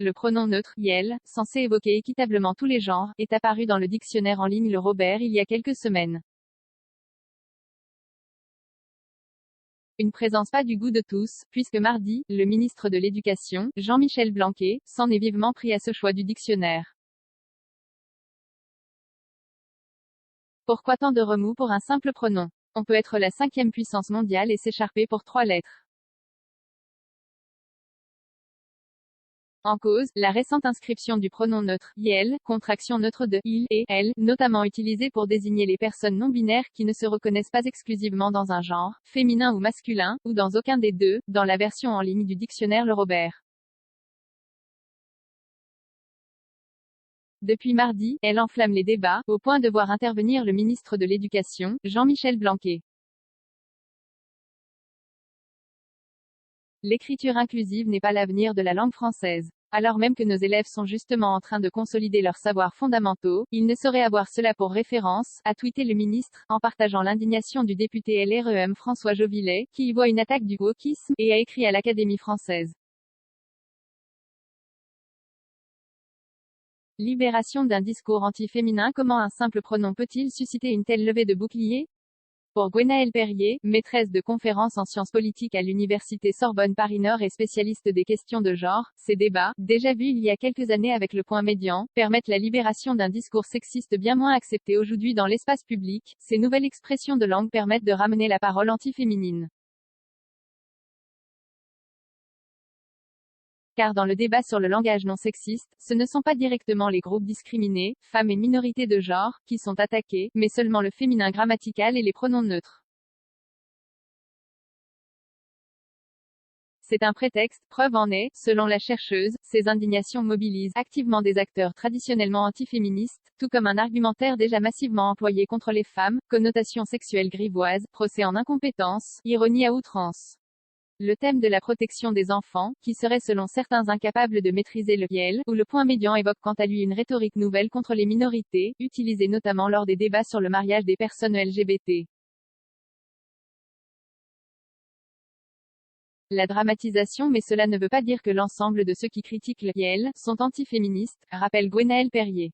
Le pronom neutre, iel, censé évoquer équitablement tous les genres, est apparu dans le dictionnaire en ligne Le Robert il y a quelques semaines. Une présence pas du goût de tous, puisque mardi, le ministre de l'Éducation, Jean-Michel Blanquer, s'en est vivement pris à ce choix du dictionnaire. Pourquoi tant de remous pour un simple pronom? On peut être la 5e puissance mondiale et s'écharper pour 3 lettres. En cause, la récente inscription du pronom neutre, iel, contraction neutre de il et elle, notamment utilisé pour désigner les personnes non-binaires qui ne se reconnaissent pas exclusivement dans un genre, féminin ou masculin, ou dans aucun des deux, dans la version en ligne du dictionnaire Le Robert. Depuis mardi, elle enflamme les débats, au point de voir intervenir le ministre de l'Éducation, Jean-Michel Blanquer. L'écriture inclusive n'est pas l'avenir de la langue française. Alors même que nos élèves sont justement en train de consolider leurs savoirs fondamentaux, ils ne sauraient avoir cela pour référence, a tweeté le ministre, en partageant l'indignation du député LREM François Jovillet, qui y voit une attaque du wokisme, et a écrit à l'Académie française. Libération d'un discours anti-féminin. Comment un simple pronom peut-il susciter une telle levée de bouclier? Pour Gwenaëlle Perrier, maîtresse de conférences en sciences politiques à l'université Sorbonne Paris-Nord et spécialiste des questions de genre, ces débats, déjà vus il y a quelques années avec le point médian, permettent la libération d'un discours sexiste bien moins accepté aujourd'hui dans l'espace public. Ces nouvelles expressions de langue permettent de ramener la parole anti-féminine. Car dans le débat sur le langage non sexiste, ce ne sont pas directement les groupes discriminés, femmes et minorités de genre, qui sont attaqués, mais seulement le féminin grammatical et les pronoms neutres. C'est un prétexte, preuve en est, selon la chercheuse, ces indignations mobilisent activement des acteurs traditionnellement antiféministes, tout comme un argumentaire déjà massivement employé contre les femmes, connotation sexuelle grivoise, procès en incompétence, ironie à outrance. Le thème de la protection des enfants, qui serait selon certains incapable de maîtriser le iel, ou le point médian évoque quant à lui une rhétorique nouvelle contre les minorités, utilisée notamment lors des débats sur le mariage des personnes LGBT. La dramatisation. Mais cela ne veut pas dire que l'ensemble de ceux qui critiquent le iel sont antiféministes, rappelle Gwenaëlle Perrier.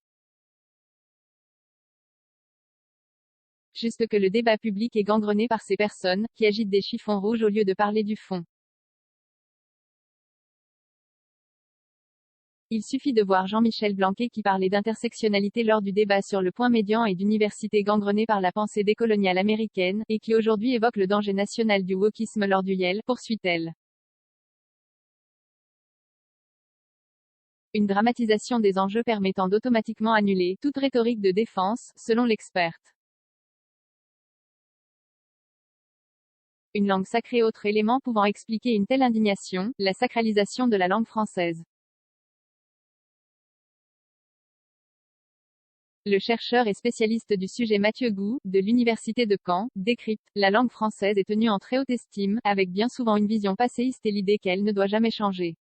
Juste que le débat public est gangrené par ces personnes, qui agitent des chiffons rouges au lieu de parler du fond. Il suffit de voir Jean-Michel Blanquer qui parlait d'intersectionnalité lors du débat sur le point médian et d'université gangrenée par la pensée décoloniale américaine, et qui aujourd'hui évoque le danger national du wokisme lors du iel, poursuit-elle. Une dramatisation des enjeux permettant d'automatiquement annuler toute rhétorique de défense, selon l'experte. Une langue sacrée. Autre élément pouvant expliquer une telle indignation, la sacralisation de la langue française. Le chercheur et spécialiste du sujet Mathieu Gou, de l'université de Caen, décrypte: la langue française est tenue en très haute estime, avec bien souvent une vision passéiste et l'idée qu'elle ne doit jamais changer.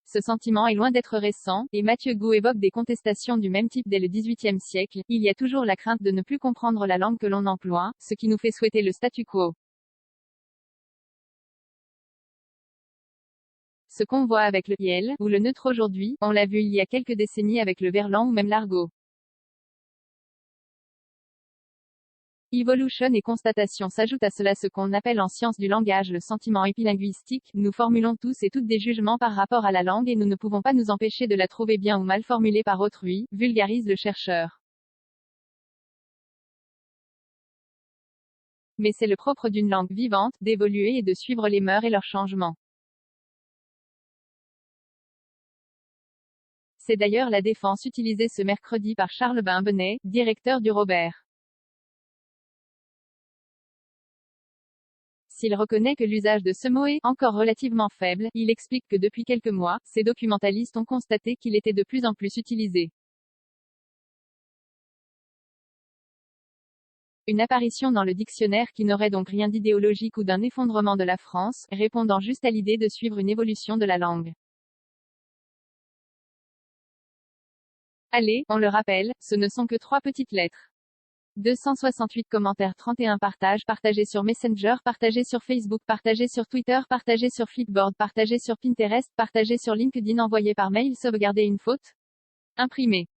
Ce sentiment est loin d'être récent, et Mathieu Gou évoque des contestations du même type dès le XVIIIe siècle. Il y a toujours la crainte de ne plus comprendre la langue que l'on emploie, ce qui nous fait souhaiter le statu quo. Ce qu'on voit avec le iel, ou le neutre aujourd'hui, on l'a vu il y a quelques décennies avec le verlan ou même l'argot. Evolution et constatation. S'ajoute à cela ce qu'on appelle en sciences du langage le sentiment épilinguistique. Nous formulons tous et toutes des jugements par rapport à la langue et nous ne pouvons pas nous empêcher de la trouver bien ou mal formulée par autrui, vulgarise le chercheur. Mais c'est le propre d'une langue vivante, d'évoluer et de suivre les mœurs et leurs changements. C'est d'ailleurs la défense utilisée ce mercredi par Charles Benbenet, directeur du Robert. S'il reconnaît que l'usage de ce mot est encore relativement faible, il explique que depuis quelques mois, ces documentalistes ont constaté qu'il était de plus en plus utilisé. Une apparition dans le dictionnaire qui n'aurait donc rien d'idéologique ou d'un effondrement de la France, répondant juste à l'idée de suivre une évolution de la langue. Allez, on le rappelle, ce ne sont que 3 petites lettres. 268 commentaires, 31 partages, partagés sur Messenger, partagés sur Facebook, partagés sur Twitter, partagés sur Flipboard, partagés sur Pinterest, partagés sur LinkedIn, envoyé par mail, sauvegarder une faute, imprimé.